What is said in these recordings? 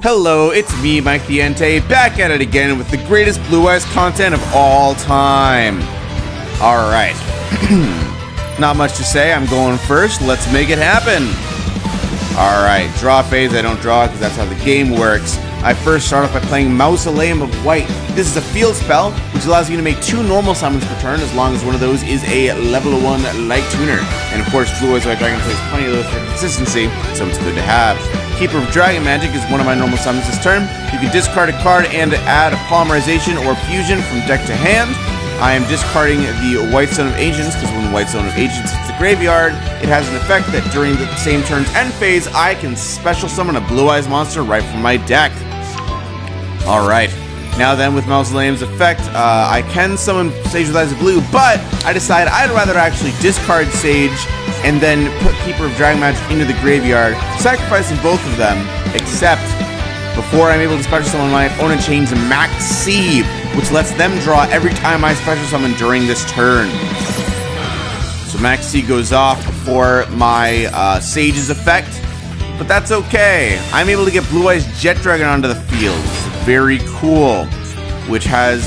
Hello, it's me, Mike the Entei, back at it again with the greatest Blue Eyes content of all time. Alright. Not much to say, I'm going first, let's make it happen. Alright, draw phase, I don't draw because that's how the game works. I first start off by playing Mausoleum of White. This is a field spell, which allows you to make 2 normal summons per turn as long as one of those is a level 1 light tuner. And of course, Blue Eyes White Dragon plays plenty of those for consistency, so it's good to have. Keeper of Dragon Magic is one of my normal summons this turn. You can discard a card and add a Polymerization or Fusion from deck to hand. I am discarding the White Stone of Ancients because when the White Stone of Ancients hits the graveyard, it has an effect that during the same turn's end phase, I can special summon a Blue Eyes monster right from my deck. Alright, now then with Mausoleum's effect, I can summon Sage with Eyes of Blue, but I decide I'd rather actually discard Sage and then put Keeper of Dragon Magic into the graveyard, sacrificing both of them, except before I'm able to special summon my opponent chains Max C, which lets them draw every time I special summon during this turn. So Max C goes off before my Sage's effect, but that's okay. I'm able to get Blue Eyes Jet Dragon onto the field. Very cool, which has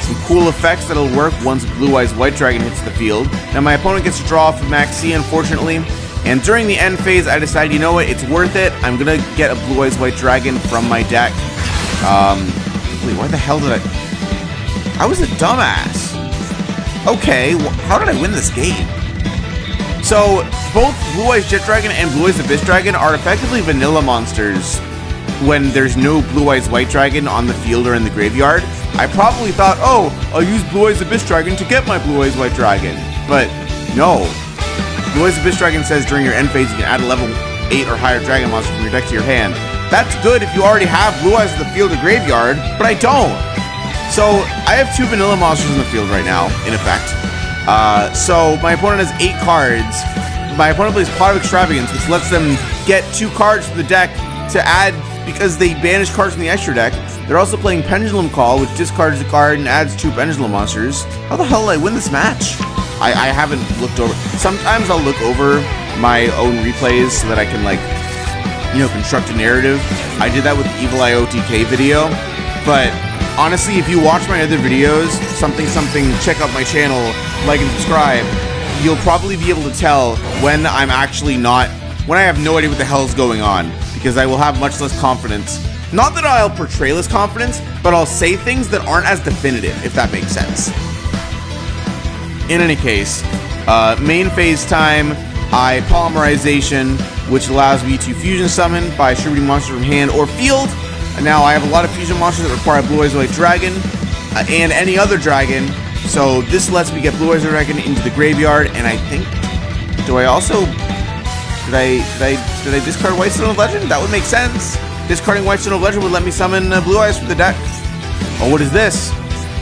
some cool effects that'll work once Blue Eyes White Dragon hits the field. Now my opponent gets to draw from Max C, unfortunately, and during the end phase I decide, you know what, it's worth it. I'm gonna get a Blue Eyes White Dragon from my deck. Wait, why the hell did I was a dumbass. Okay, how did I win this game? So both Blue Eyes Jet Dragon and Blue Eyes Abyss Dragon are effectively vanilla monsters when there's no Blue Eyes White Dragon on the field or in the graveyard. I probably thought, oh, I'll use Blue Eyes Abyss Dragon to get my Blue Eyes White Dragon. But no. Blue Eyes Abyss Dragon says during your end phase you can add a level 8 or higher dragon monster from your deck to your hand. That's good if you already have Blue Eyes in the field or graveyard, but I don't. So I have 2 vanilla monsters in the field right now, in effect. So my opponent has 8 cards. My opponent plays Pot of Extravagance, which lets them get 2 cards from the deck to add because they banish cards from the extra deck. They're also playing Pendulum Call, which discards a card and adds 2 Pendulum monsters. How the hell did I win this match? I haven't looked over. Sometimes I'll look over my own replays so that I can, like, you know, construct a narrative. I did that with the Evil IOTK video, but honestly, if you watch my other videos, check out my channel, like and subscribe, you'll probably be able to tell when I'm actually not, when I have no idea what the hell is going on, because I will have much less confidence. Not that I'll portray less confidence, but I'll say things that aren't as definitive, if that makes sense. In any case, main phase time, I Polymerization, which allows me to fusion summon by distributing monsters from hand or field. Now, I have a lot of fusion monsters that require Blue Eyes White Dragon, and any other dragon, so this lets me get Blue Eyes White Dragon into the graveyard, and I think, do I also, did I discard White Stone of Legend? That would make sense. Discarding White Stone of Legend would let me summon Blue Eyes from the deck. Oh, what is this?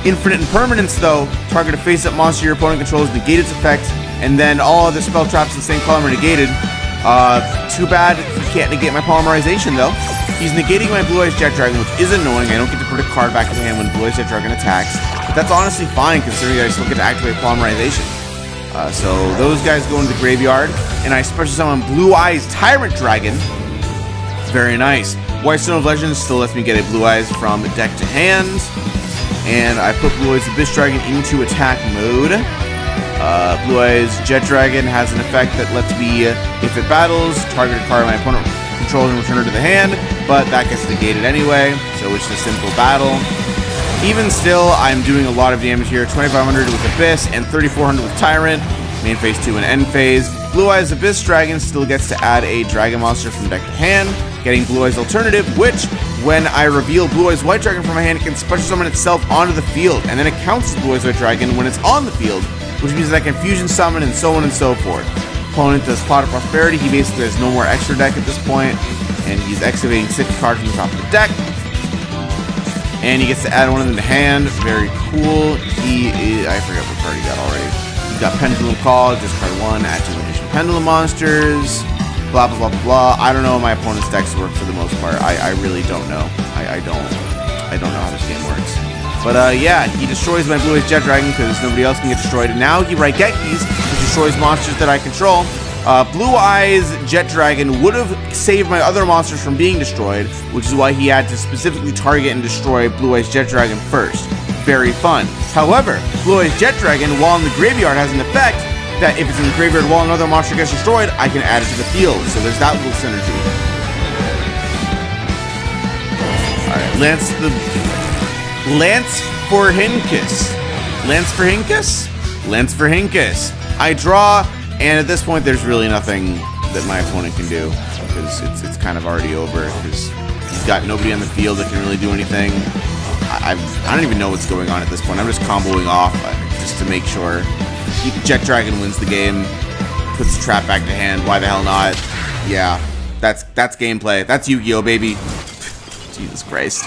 Infinite Impermanence, though. Target a face-up monster your opponent controls, negate its effect, and then all other spell traps in the same column are negated. Too bad he can't negate my Polymerization, though. He's negating my Blue Eyes Jet Dragon, which is annoying. I don't get to put a card back in the hand when Blue Eyes Jet Dragon attacks. But that's honestly fine, considering I still get to activate Polymerization. So those guys go into the graveyard, and I special summon Blue Eyes Tyrant Dragon. Very nice. White Stone of Legends still lets me get a Blue Eyes from deck to hand. And I put Blue Eyes Abyss Dragon into attack mode. Blue Eyes Jet Dragon has an effect that lets me, if it battles, target a card my opponent controls and return it to the hand, but that gets negated anyway, so it's a simple battle. Even still, I'm doing a lot of damage here. 2500 with Abyss and 3400 with Tyrant. Main phase 2 and end phase. Blue Eyes Abyss Dragon still gets to add a dragon monster from deck to hand, getting Blue Eyes Alternative, which, when I reveal Blue Eyes White Dragon from my hand, it can special summon itself onto the field, and then it counts as Blue Eyes White Dragon when it's on the field, which means that I can fusion summon and so on and so forth. Opponent does Pot of Prosperity. He basically has no more extra deck at this point, and he's excavating 6 cards from the top of the deck. And he gets to add one of them to hand. Very cool. He is, I forget what card he got already. He's got Pendulum Call, discard 1, add 2 additional Pendulum monsters. Blah, blah, blah, blah, blah. I don't know how my opponent's decks work for the most part. I really don't know. I don't know how this game works. But yeah, he destroys my Blue Eyes Jet Dragon because nobody else can get destroyed. And now he Raigekis, which destroys monsters that I control. Blue Eyes Jet Dragon would have saved my other monsters from being destroyed, which is why he had to specifically target and destroy Blue Eyes Jet Dragon first. Very fun. However, Blue Eyes Jet Dragon, while in the graveyard, has an effect that if it's in the graveyard while another monster gets destroyed, I can add it to the field. So there's that little synergy. Alright, Lance for Hinkus. Lance for Hinkus. I draw, and at this point there's really nothing that my opponent can do, because it's kind of already over, because he's got nobody on the field that can really do anything. I don't even know what's going on at this point. I'm just comboing off just to make sure. Jet Dragon wins the game, puts the trap back to hand. Why the hell not? Yeah, that's gameplay. That's Yu-Gi-Oh, baby. Jesus Christ.